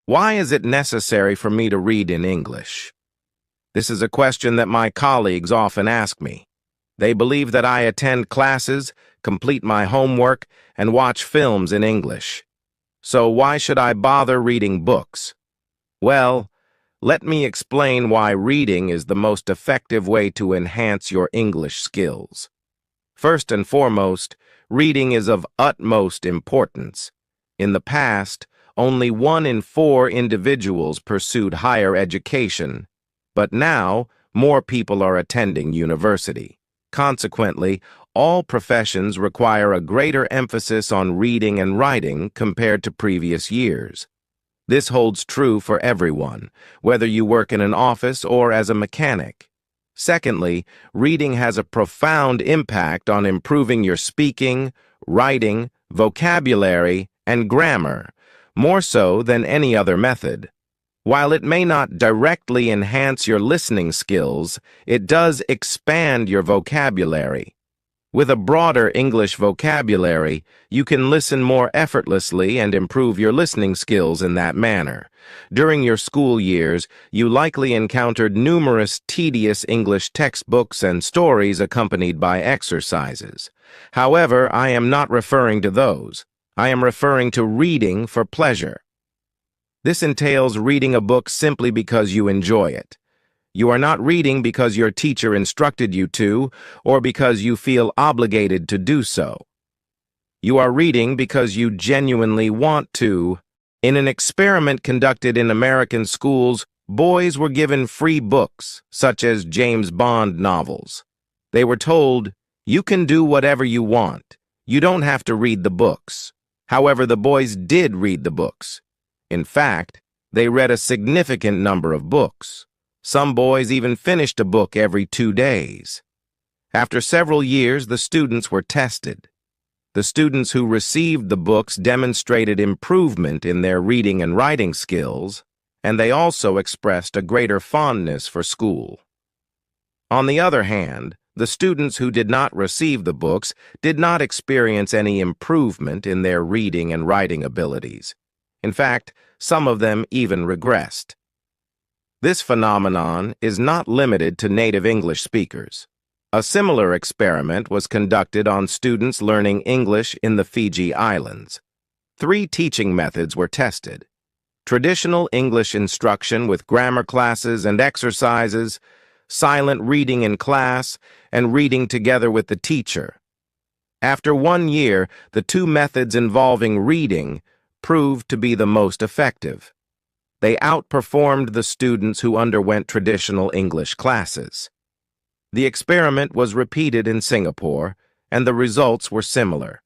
Why is it necessary for me to read in English? This is a question that my colleagues often ask me. They believe that I attend classes, complete my homework, and watch films in English. So why should I bother reading books? Well, let me explain why reading is the most effective way to enhance your English skills. First and foremost, reading is of utmost importance. In the past, only 1 in 4 individuals pursued higher education, but now more people are attending university. Consequently, all professions require a greater emphasis on reading and writing compared to previous years. This holds true for everyone, whether you work in an office or as a mechanic. Secondly, reading has a profound impact on improving your speaking, writing, vocabulary, and grammar, more so than any other method. While it may not directly enhance your listening skills, it does expand your vocabulary. With a broader English vocabulary, you can listen more effortlessly and improve your listening skills in that manner. During your school years, you likely encountered numerous tedious English textbooks and stories accompanied by exercises. However, I am not referring to those. I am referring to reading for pleasure. This entails reading a book simply because you enjoy it. You are not reading because your teacher instructed you to, or because you feel obligated to do so. You are reading because you genuinely want to. In an experiment conducted in American schools, boys were given free books, such as James Bond novels. They were told, "You can do whatever you want. You don't have to read the books." However, the boys did read the books. In fact, they read a significant number of books. Some boys even finished a book every 2 days. After several years, the students were tested. The students who received the books demonstrated improvement in their reading and writing skills, and they also expressed a greater fondness for school. On the other hand, the students who did not receive the books did not experience any improvement in their reading and writing abilities. In fact, some of them even regressed. This phenomenon is not limited to native English speakers. A similar experiment was conducted on students learning English in the Fiji Islands. 3 teaching methods were tested: traditional English instruction with grammar classes and exercises, silent reading in class, and reading together with the teacher. After 1 year, the 2 methods involving reading proved to be the most effective. They outperformed the students who underwent traditional English classes. The experiment was repeated in Singapore, and the results were similar.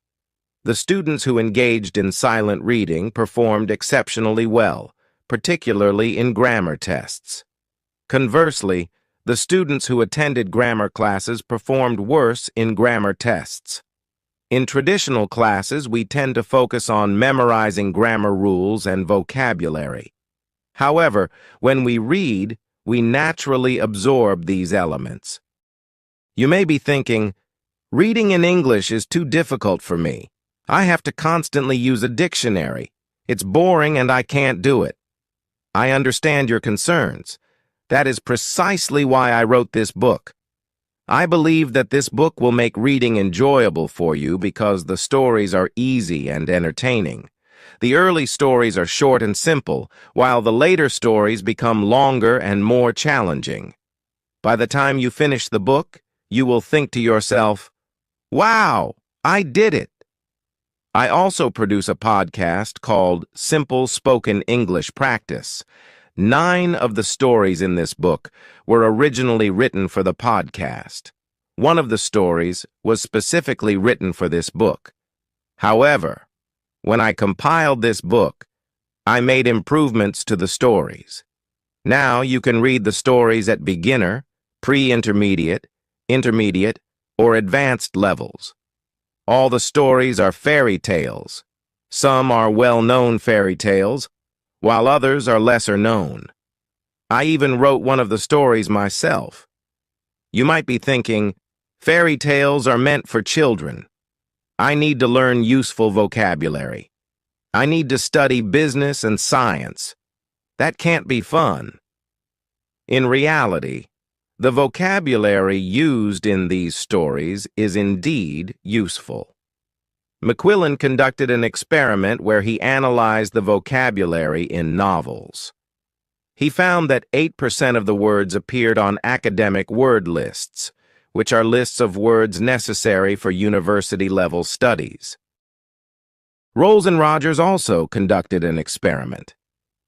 The students who engaged in silent reading performed exceptionally well, particularly in grammar tests. Conversely, the students who attended grammar classes performed worse in grammar tests. In traditional classes, we tend to focus on memorizing grammar rules and vocabulary. However, when we read, we naturally absorb these elements. You may be thinking, reading in English is too difficult for me. I have to constantly use a dictionary. It's boring and I can't do it. I understand your concerns. That is precisely why I wrote this book. I believe that this book will make reading enjoyable for you because the stories are easy and entertaining. The early stories are short and simple, while the later stories become longer and more challenging. By the time you finish the book, you will think to yourself, "Wow, I did it." I also produce a podcast called Simple Spoken English Practice. 9 of the stories in this book were originally written for the podcast. One of the stories was specifically written for this book. However, when I compiled this book, I made improvements to the stories. Now you can read the stories at beginner, pre-intermediate, intermediate, or advanced levels. All the stories are fairy tales. Some are well-known fairy tales, while others are lesser known. I even wrote one of the stories myself. You might be thinking, fairy tales are meant for children. I need to learn useful vocabulary. I need to study business and science. That can't be fun. In reality, the vocabulary used in these stories is indeed useful. McQuillan conducted an experiment where he analyzed the vocabulary in novels. He found that 8% of the words appeared on academic word lists, which are lists of words necessary for university-level studies. Rolls and Rogers also conducted an experiment.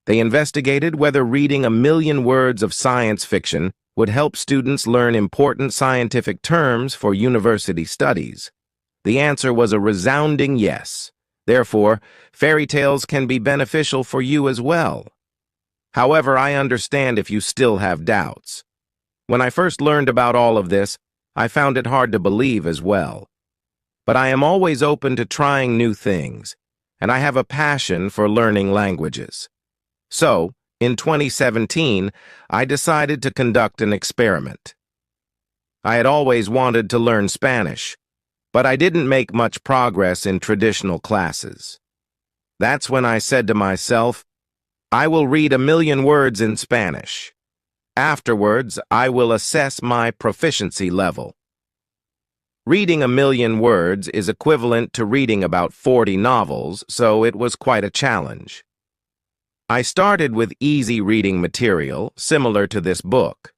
They investigated whether reading 1,000,000 words of science fiction would help students learn important scientific terms for university studies. The answer was a resounding yes. Therefore, fairy tales can be beneficial for you as well. However, I understand if you still have doubts. When I first learned about all of this, I found it hard to believe as well. But I am always open to trying new things, and I have a passion for learning languages. So, in 2017, I decided to conduct an experiment. I had always wanted to learn Spanish, but I didn't make much progress in traditional classes. That's when I said to myself, I will read 1,000,000 words in Spanish. Afterwards, I will assess my proficiency level. Reading 1,000,000 words is equivalent to reading about 40 novels, so it was quite a challenge. I started with easy reading material, similar to this book.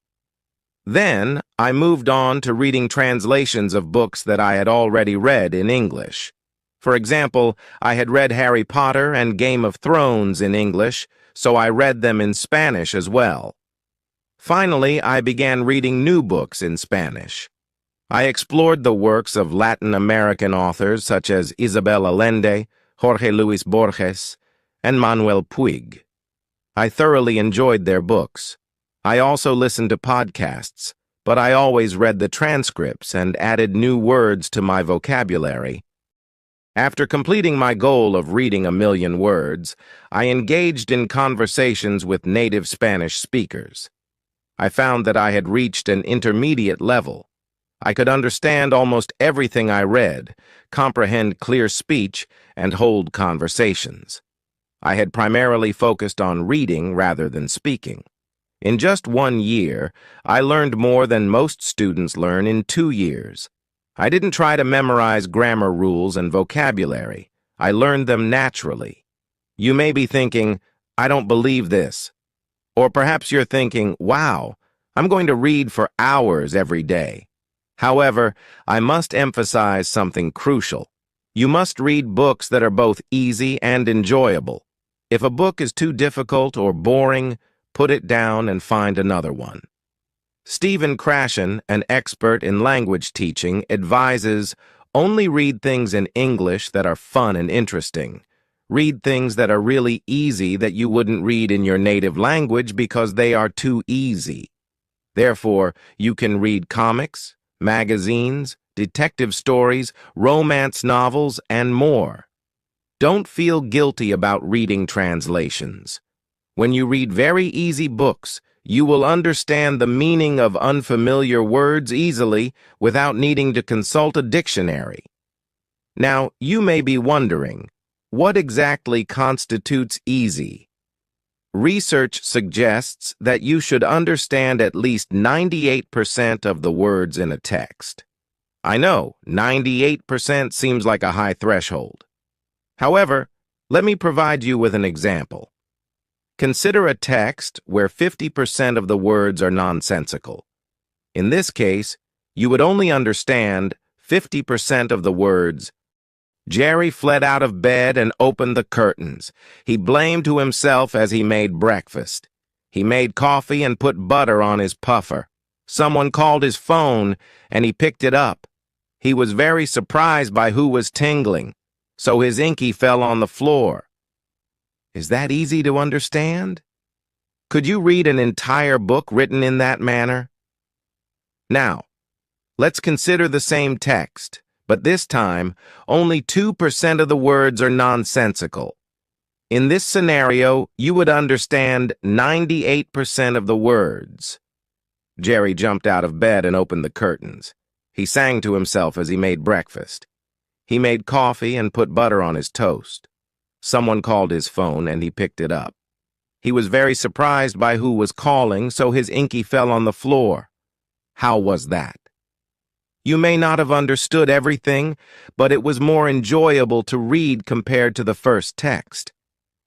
Then, I moved on to reading translations of books that I had already read in English. For example, I had read Harry Potter and Game of Thrones in English, so I read them in Spanish as well. Finally, I began reading new books in Spanish. I explored the works of Latin American authors such as Isabel Allende, Jorge Luis Borges, and Manuel Puig. I thoroughly enjoyed their books. I also listened to podcasts, but I always read the transcripts and added new words to my vocabulary. After completing my goal of reading 1,000,000 words, I engaged in conversations with native Spanish speakers. I found that I had reached an intermediate level. I could understand almost everything I read, comprehend clear speech, and hold conversations. I had primarily focused on reading rather than speaking. In just 1 year, I learned more than most students learn in 2 years. I didn't try to memorize grammar rules and vocabulary. I learned them naturally. You may be thinking, I don't believe this. Or perhaps you're thinking, wow, I'm going to read for hours every day. However, I must emphasize something crucial. You must read books that are both easy and enjoyable. If a book is too difficult or boring, put it down and find another one. Stephen Krashen, an expert in language teaching, advises, only read things in English that are fun and interesting. Read things that are really easy that you wouldn't read in your native language because they are too easy. Therefore, you can read comics, magazines, detective stories, romance novels, and more. Don't feel guilty about reading translations. When you read very easy books, you will understand the meaning of unfamiliar words easily without needing to consult a dictionary. Now, you may be wondering, what exactly constitutes easy? Research suggests that you should understand at least 98% of the words in a text. I know, 98% seems like a high threshold. However, let me provide you with an example. Consider a text where 50% of the words are nonsensical. In this case, you would only understand 50% of the words. Jerry fled out of bed and opened the curtains. He blamed to himself as he made breakfast. He made coffee and put butter on his puffer. Someone called his phone, and he picked it up. He was very surprised by who was tingling, so his inky fell on the floor. Is that easy to understand? Could you read an entire book written in that manner? Now, let's consider the same text, but this time, only 2% of the words are nonsensical. In this scenario, you would understand 98% of the words. Jerry jumped out of bed and opened the curtains. He sang to himself as he made breakfast. He made coffee and put butter on his toast. Someone called his phone and he picked it up. He was very surprised by who was calling, so his inky fell on the floor. How was that? You may not have understood everything, but it was more enjoyable to read compared to the first text.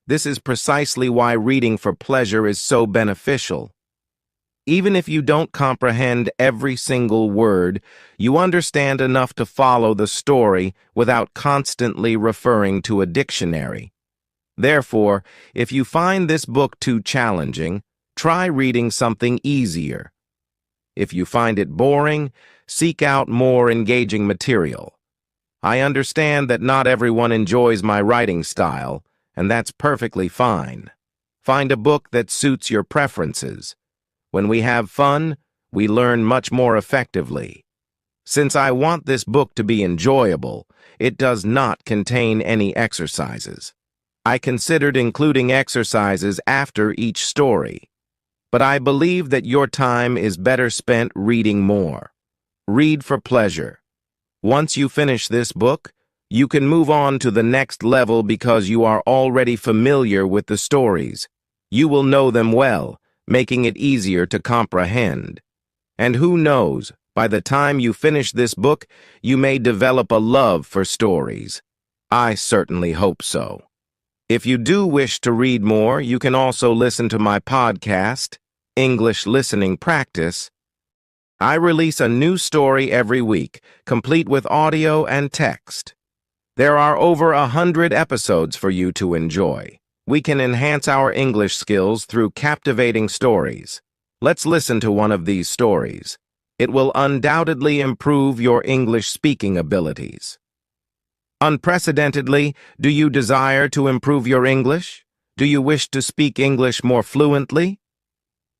This is precisely why reading for pleasure is so beneficial. Even if you don't comprehend every single word, you understand enough to follow the story without constantly referring to a dictionary. Therefore, if you find this book too challenging, try reading something easier. If you find it boring, seek out more engaging material. I understand that not everyone enjoys my writing style, and that's perfectly fine. Find a book that suits your preferences. When we have fun, we learn much more effectively. Since I want this book to be enjoyable, it does not contain any exercises. I considered including exercises after each story, but I believe that your time is better spent reading more. Read for pleasure. Once you finish this book, you can move on to the next level because you are already familiar with the stories. You will know them well, making it easier to comprehend. And who knows, by the time you finish this book, you may develop a love for stories. I certainly hope so. If you do wish to read more, you can also listen to my podcast, English Listening Practice. I release a new story every week, complete with audio and text. There are over 100 episodes for you to enjoy. We can enhance our English skills through captivating stories. Let's listen to one of these stories. It will undoubtedly improve your English speaking abilities. Unprecedentedly, do you desire to improve your English? Do you wish to speak English more fluently?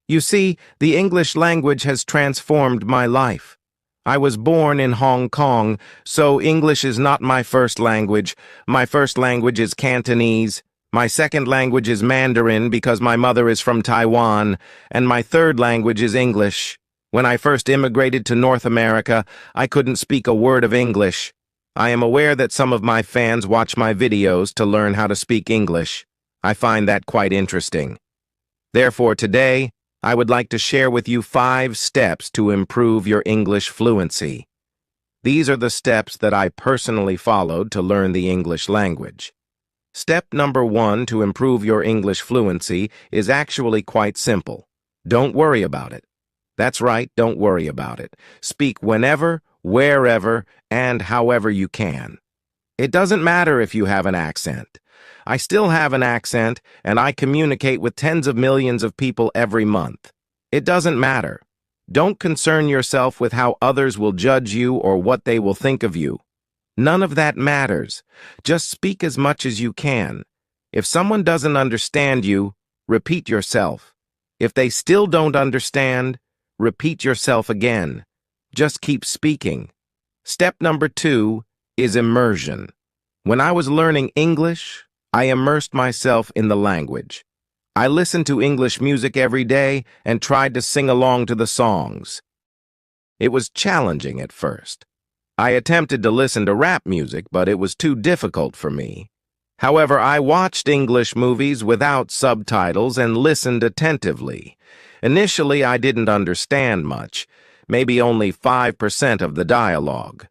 You see, the English language has transformed my life. I was born in Hong Kong, so English is not my first language. My first language is Cantonese. My second language is Mandarin because my mother is from Taiwan, and my third language is English. When I first immigrated to North America, I couldn't speak a word of English. I am aware that some of my fans watch my videos to learn how to speak English. I find that quite interesting. Therefore, today, I would like to share with you 5 steps to improve your English fluency. These are the steps that I personally followed to learn the English language. Step number 1 to improve your English fluency is actually quite simple. Don't worry about it. That's right, don't worry about it. Speak whenever, wherever, and however you can. It doesn't matter if you have an accent. I still have an accent, and I communicate with tens of millions of people every month. It doesn't matter. Don't concern yourself with how others will judge you or what they will think of you. None of that matters. Just speak as much as you can. If someone doesn't understand you, repeat yourself. If they still don't understand, repeat yourself again. Just keep speaking. Step number 2 is immersion. When I was learning English, I immersed myself in the language. I listened to English music every day and tried to sing along to the songs. It was challenging at first. I attempted to listen to rap music, but it was too difficult for me. However, I watched English movies without subtitles and listened attentively. Initially, I didn't understand much, maybe only 5% of the dialogue.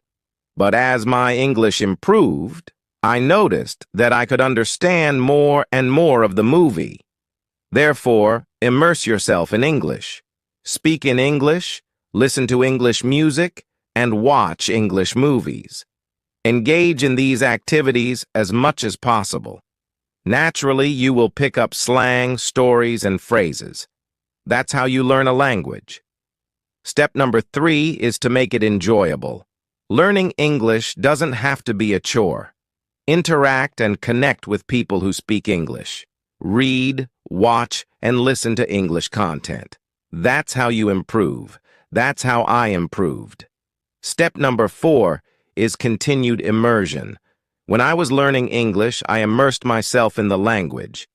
But as my English improved, I noticed that I could understand more and more of the movie. Therefore, immerse yourself in English. Speak in English, listen to English music, and watch English movies. Engage in these activities as much as possible. Naturally, you will pick up slang, stories, and phrases. That's how you learn a language. Step number 3 is to make it enjoyable. Learning English doesn't have to be a chore. Interact and connect with people who speak English. Read, watch, and listen to English content. That's how you improve. That's how I improved. Step number 4 is continued immersion. When I was learning English, I immersed myself in the language.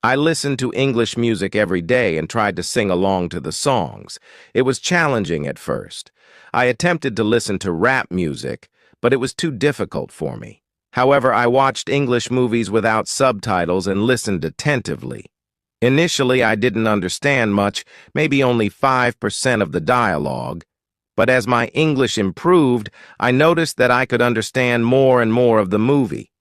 I listened to English music every day and tried to sing along to the songs. It was challenging at first. I attempted to listen to rap music, but it was too difficult for me. However, I watched English movies without subtitles and listened attentively. Initially, I didn't understand much, maybe only 5% of the dialogue, but as my English improved, I noticed that I could understand more and more of the movie.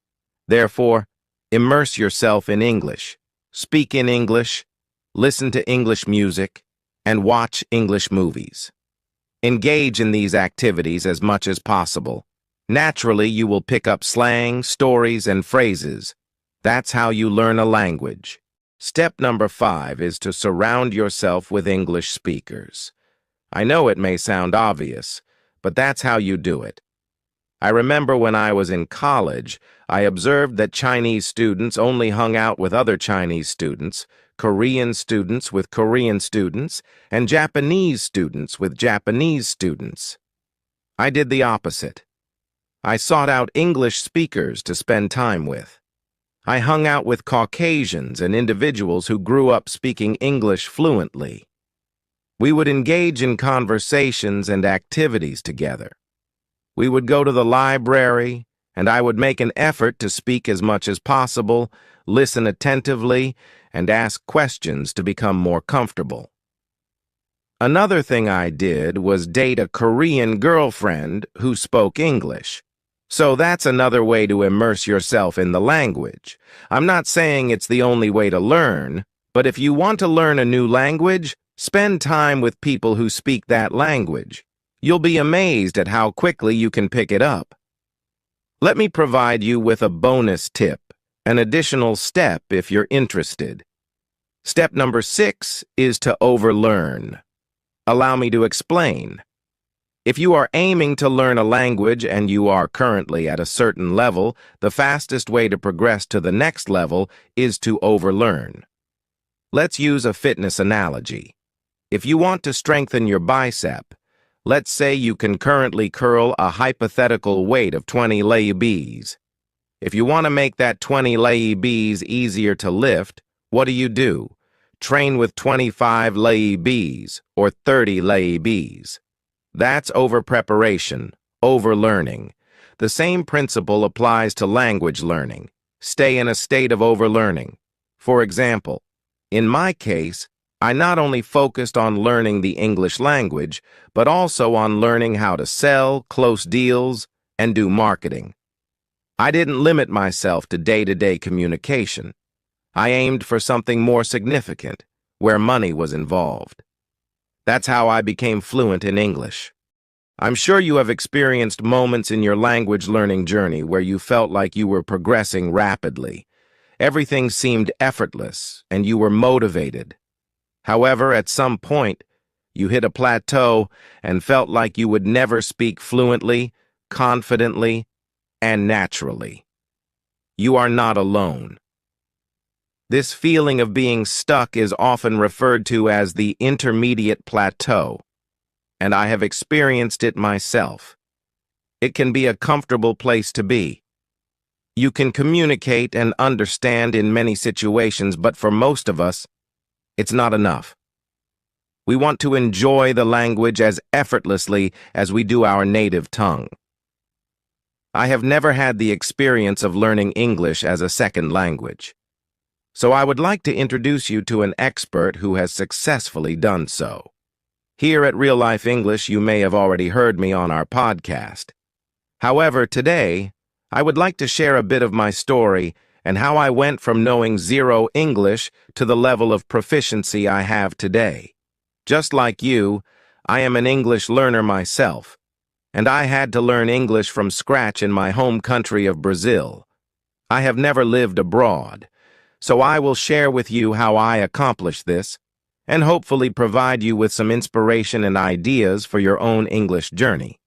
Therefore, immerse yourself in English, speak in English, listen to English music, and watch English movies. Engage in these activities as much as possible. Naturally, you will pick up slang, stories, and phrases. That's how you learn a language. Step number 5 is to surround yourself with English speakers. I know it may sound obvious, but that's how you do it. I remember when I was in college, I observed that Chinese students only hung out with other Chinese students, Korean students with Korean students, and Japanese students with Japanese students. I did the opposite. I sought out English speakers to spend time with. I hung out with Caucasians and individuals who grew up speaking English fluently. We would engage in conversations and activities together. We would go to the library, and I would make an effort to speak as much as possible, listen attentively, and ask questions to become more comfortable. Another thing I did was date a Korean girlfriend who spoke English. So that's another way to immerse yourself in the language. I'm not saying it's the only way to learn, but if you want to learn a new language, spend time with people who speak that language. You'll be amazed at how quickly you can pick it up. Let me provide you with a bonus tip, an additional step if you're interested. Step number 6 is to overlearn. Allow me to explain. If you are aiming to learn a language and you are currently at a certain level, the fastest way to progress to the next level is to overlearn. Let's use a fitness analogy. If you want to strengthen your bicep, let's say you can currently curl a hypothetical weight of 20 lb. If you want to make that 20 lb easier to lift, what do? Train with 25 lb or 30 lb. That's over-preparation, over-learning. The same principle applies to language learning. Stay in a state of over-learning. For example, in my case, I not only focused on learning the English language, but also on learning how to sell, close deals, and do marketing. I didn't limit myself to day-to-day communication. I aimed for something more significant, where money was involved. That's how I became fluent in English. I'm sure you have experienced moments in your language learning journey where you felt like you were progressing rapidly. Everything seemed effortless, and you were motivated. However, at some point, you hit a plateau and felt like you would never speak fluently, confidently, and naturally. You are not alone. This feeling of being stuck is often referred to as the intermediate plateau, and I have experienced it myself. It can be a comfortable place to be. You can communicate and understand in many situations, but for most of us, it's not enough. We want to enjoy the language as effortlessly as we do our native tongue. I have never had the experience of learning English as a second language. So I would like to introduce you to an expert who has successfully done so. Here at Real Life English, you may have already heard me on our podcast. However, today, I would like to share a bit of my story and how I went from knowing zero English to the level of proficiency I have today. Just like you, I am an English learner myself, and I had to learn English from scratch in my home country of Brazil. I have never lived abroad, so I will share with you how I accomplished this and hopefully provide you with some inspiration and ideas for your own English journey.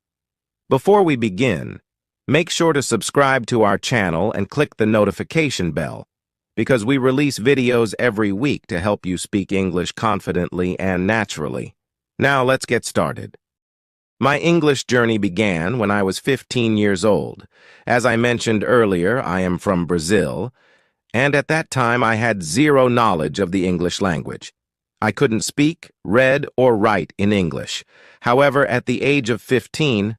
Before we begin, make sure to subscribe to our channel and click the notification bell, because we release videos every week to help you speak English confidently and naturally. Now let's get started. My English journey began when I was 15 years old. As I mentioned earlier, I am from Brazil, and at that time I had zero knowledge of the English language. I couldn't speak, read, or write in English. However, at the age of 15,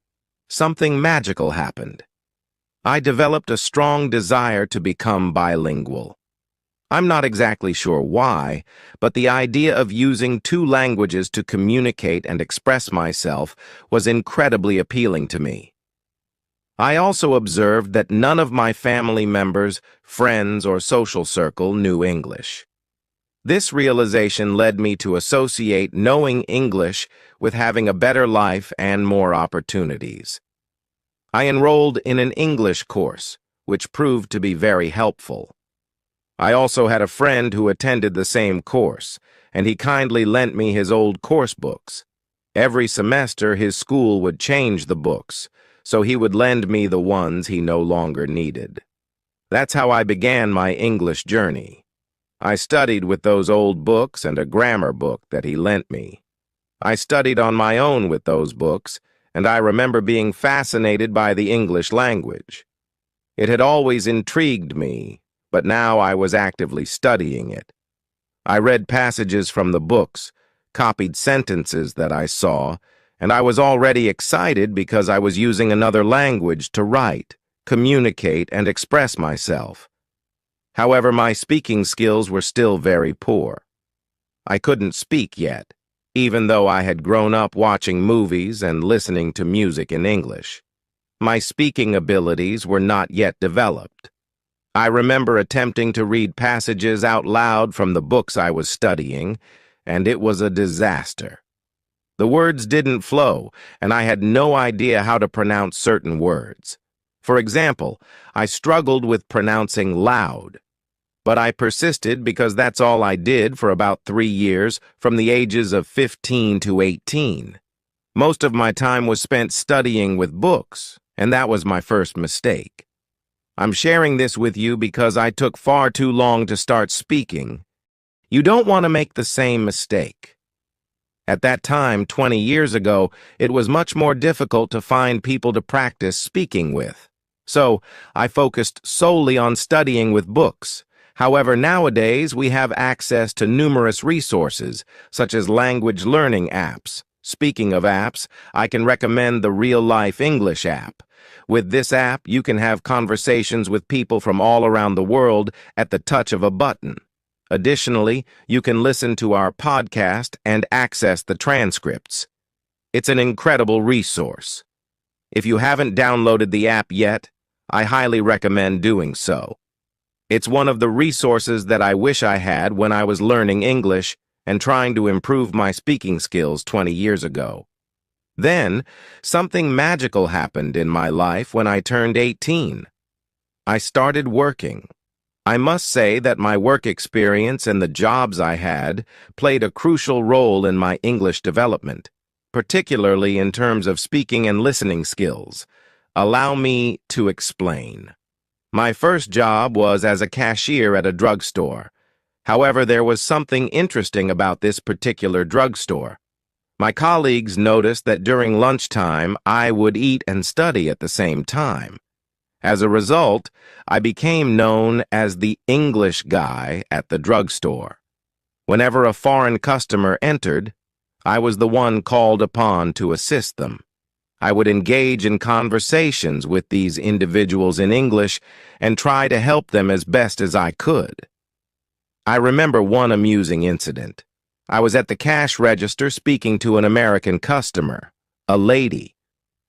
something magical happened. I developed a strong desire to become bilingual. I'm not exactly sure why, but the idea of using two languages to communicate and express myself was incredibly appealing to me. I also observed that none of my family members, friends, or social circle knew English. This realization led me to associate knowing English with having a better life and more opportunities. I enrolled in an English course, which proved to be very helpful. I also had a friend who attended the same course, and he kindly lent me his old course books. Every semester, his school would change the books, so he would lend me the ones he no longer needed. That's how I began my English journey. I studied with those old books and a grammar book that he lent me. I studied on my own with those books, and I remember being fascinated by the English language. It had always intrigued me, but now I was actively studying it. I read passages from the books, copied sentences that I saw, and I was already excited because I was using another language to write, communicate, and express myself. However, my speaking skills were still very poor. I couldn't speak yet, even though I had grown up watching movies and listening to music in English. My speaking abilities were not yet developed. I remember attempting to read passages out loud from the books I was studying, and it was a disaster. The words didn't flow, and I had no idea how to pronounce certain words. For example, I struggled with pronouncing loud. But I persisted because that's all I did for about 3 years, from the ages of 15 to 18. Most of my time was spent studying with books, and that was my first mistake. I'm sharing this with you because I took far too long to start speaking. You don't want to make the same mistake. At that time, 20 years ago, it was much more difficult to find people to practice speaking with. So, I focused solely on studying with books. However, nowadays we have access to numerous resources, such as language learning apps. Speaking of apps, I can recommend the Real Life English app. With this app, you can have conversations with people from all around the world at the touch of a button. Additionally, you can listen to our podcast and access the transcripts. It's an incredible resource. If you haven't downloaded the app yet, I highly recommend doing so. It's one of the resources that I wish I had when I was learning English and trying to improve my speaking skills 20 years ago. Then, something magical happened in my life when I turned 18. I started working. I must say that my work experience and the jobs I had played a crucial role in my English development, particularly in terms of speaking and listening skills. Allow me to explain. My first job was as a cashier at a drugstore. However, there was something interesting about this particular drugstore. My colleagues noticed that during lunchtime, I would eat and study at the same time. As a result, I became known as the English guy at the drugstore. Whenever a foreign customer entered, I was the one called upon to assist them. I would engage in conversations with these individuals in English and try to help them as best as I could. I remember one amusing incident. I was at the cash register speaking to an American customer, a lady.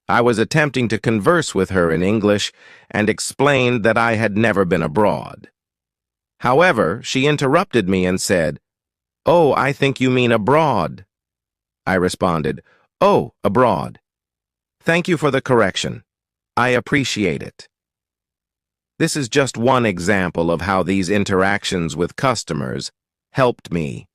I was attempting to converse with her in English and explained that I had never been abroad. However, she interrupted me and said, "Oh, I think you mean abroad." I responded, "Oh, abroad. Thank you for the correction. I appreciate it." This is just one example of how these interactions with customers helped me.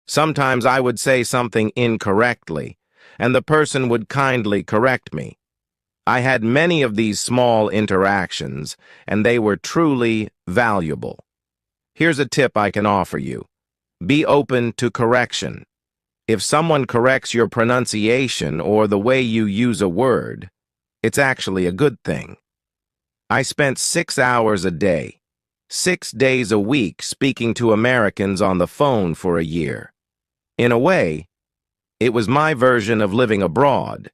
Sometimes I would say something incorrectly, and the person would kindly correct me. I had many of these small interactions, and they were truly valuable. Here's a tip I can offer you. Be open to correction. If someone corrects your pronunciation or the way you use a word, it's actually a good thing. I spent 6 hours a day, 6 days a week speaking to Americans on the phone for a year. In a way, it was my version of living abroad.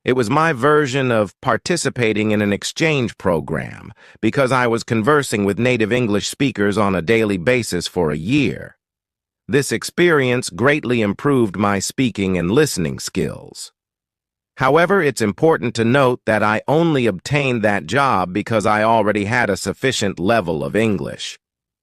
It was my version of participating in an exchange program because I was conversing with native English speakers on a daily basis for a year. This experience greatly improved my speaking and listening skills. However, it's important to note that I only obtained that job because I already had a sufficient level of English.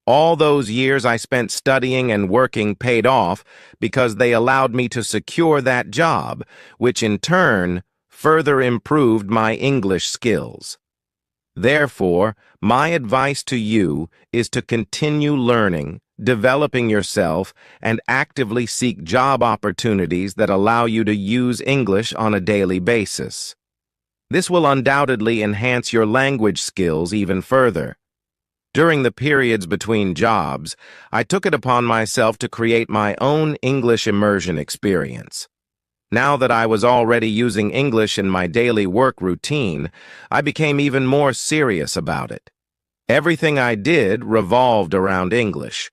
All those years I spent studying and working paid off because they allowed me to secure that job, which in turn further improved my English skills. Therefore, my advice to you is to continue learning, developing yourself, and actively seek job opportunities that allow you to use English on a daily basis. This will undoubtedly enhance your language skills even further. During the periods between jobs, I took it upon myself to create my own English immersion experience. Now that I was already using English in my daily work routine, I became even more serious about it. Everything I did revolved around English.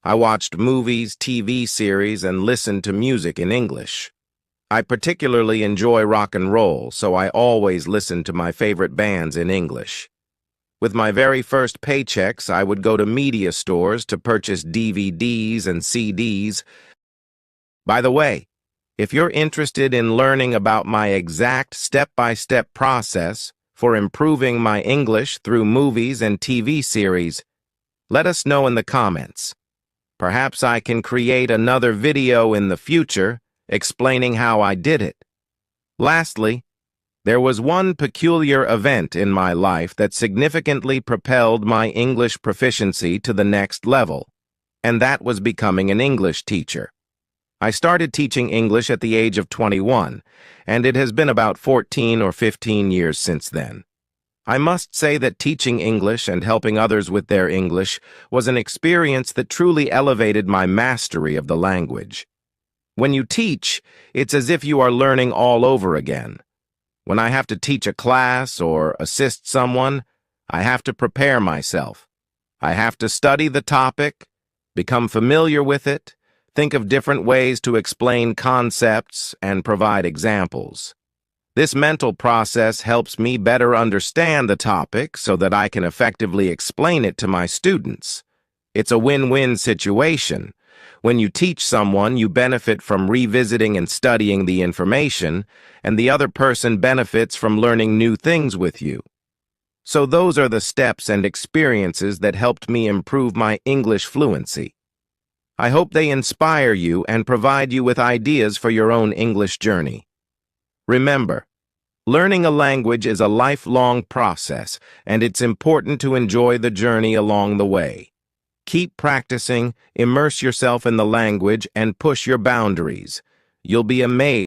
I watched movies, TV series, and listened to music in English. I particularly enjoy rock and roll, so I always listened to my favorite bands in English. With my very first paychecks, I would go to media stores to purchase DVDs and CDs. By the way, if you're interested in learning about my exact step-by-step process for improving my English through movies and TV series, let us know in the comments. Perhaps I can create another video in the future explaining how I did it. Lastly, there was one peculiar event in my life that significantly propelled my English proficiency to the next level, and that was becoming an English teacher. I started teaching English at the age of 21, and it has been about 14 or 15 years since then. I must say that teaching English and helping others with their English was an experience that truly elevated my mastery of the language. When you teach, it's as if you are learning all over again. When I have to teach a class or assist someone, I have to prepare myself. I have to study the topic, become familiar with it, think of different ways to explain concepts, and provide examples. This mental process helps me better understand the topic so that I can effectively explain it to my students. It's a win-win situation. When you teach someone, you benefit from revisiting and studying the information, and the other person benefits from learning new things with you. So those are the steps and experiences that helped me improve my English fluency. I hope they inspire you and provide you with ideas for your own English journey. Remember, learning a language is a lifelong process, and it's important to enjoy the journey along the way. Keep practicing, immerse yourself in the language, and push your boundaries. You'll be amazed